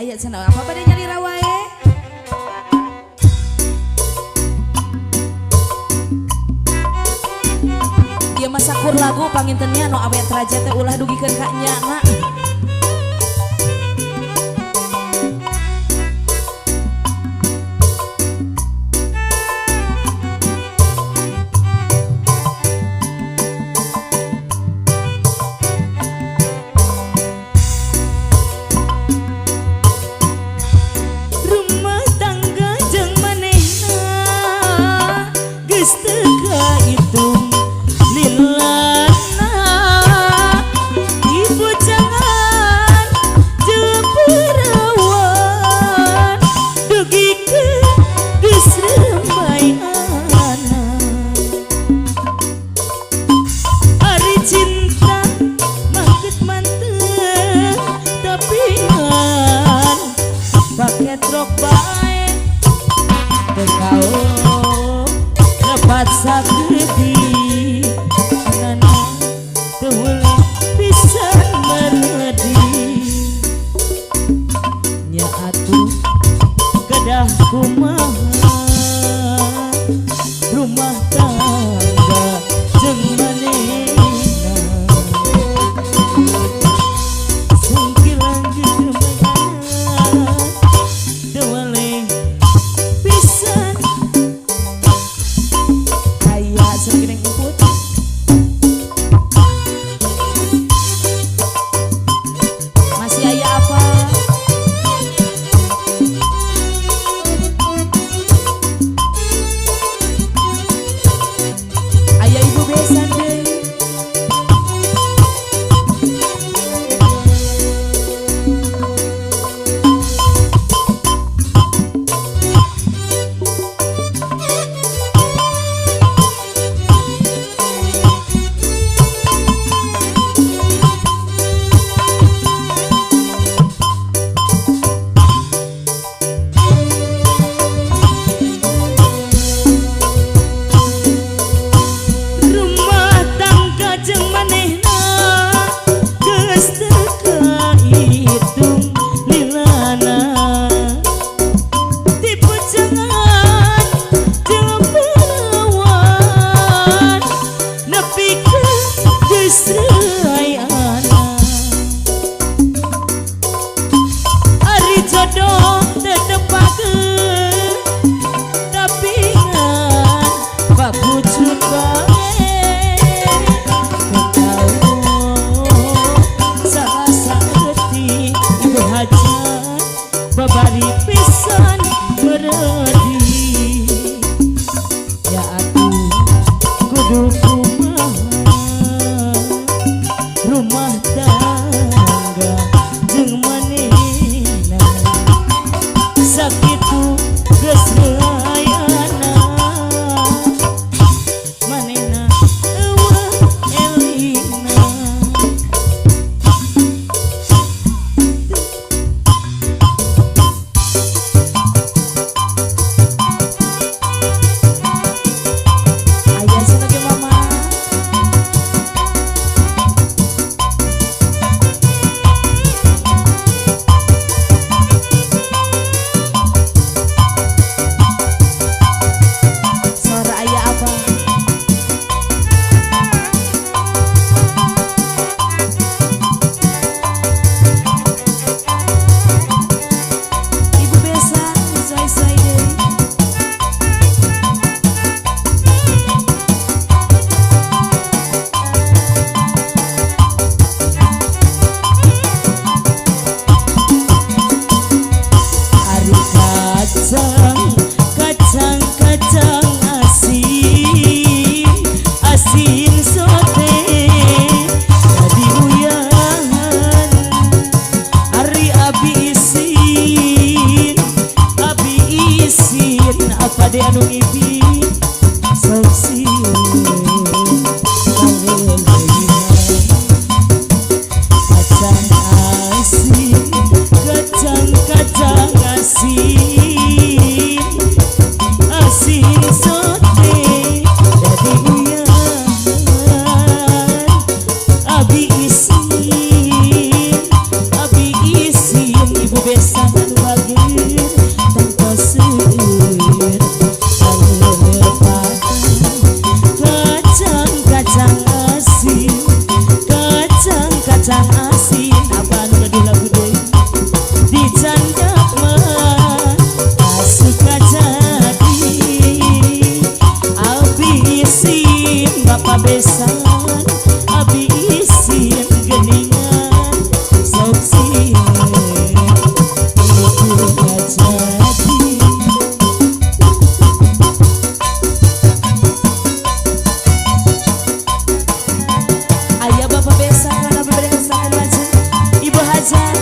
Aya cenah apa pada nyari rawae? Dia masakur lagu pangintennya no awet raja teh ulah dugikeun ka nyana. Rumah tangga jeung manehna sakti nana tewel bisa meredi nya atuh kedah kumaha rumah tangga jeung manehna sangkilang geumeuan deweleh pisan aya sakiring emput masih aya apa aya ibu besan deh babari pisan beredi ya atuh kudu kumaha rumah tangga jeung manehna sakitu geus rayana manehna eueuh elingna anu ibi sok kacang asin kacang asin asin sote dadi uyan abi isin ibu besan anu bager tanpa seueur kacang asin apa anu gaduh lagu deui dicandak mah asuka jadi abi isin bapa besan abi isin geuningan sok sieun ibu jadi aya bapak besan kana beberesan lajeng ibu hajat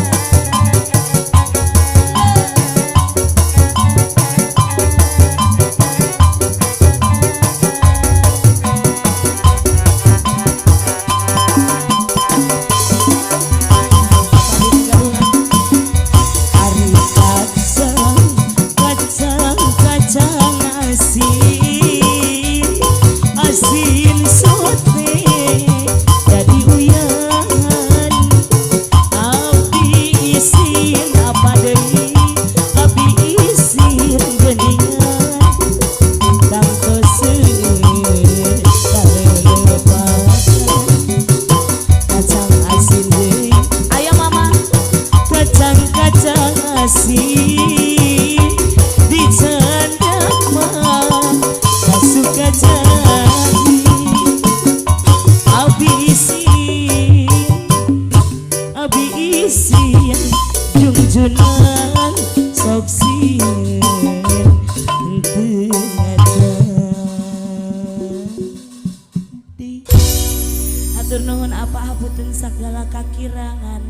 ngapunten segala kakirangan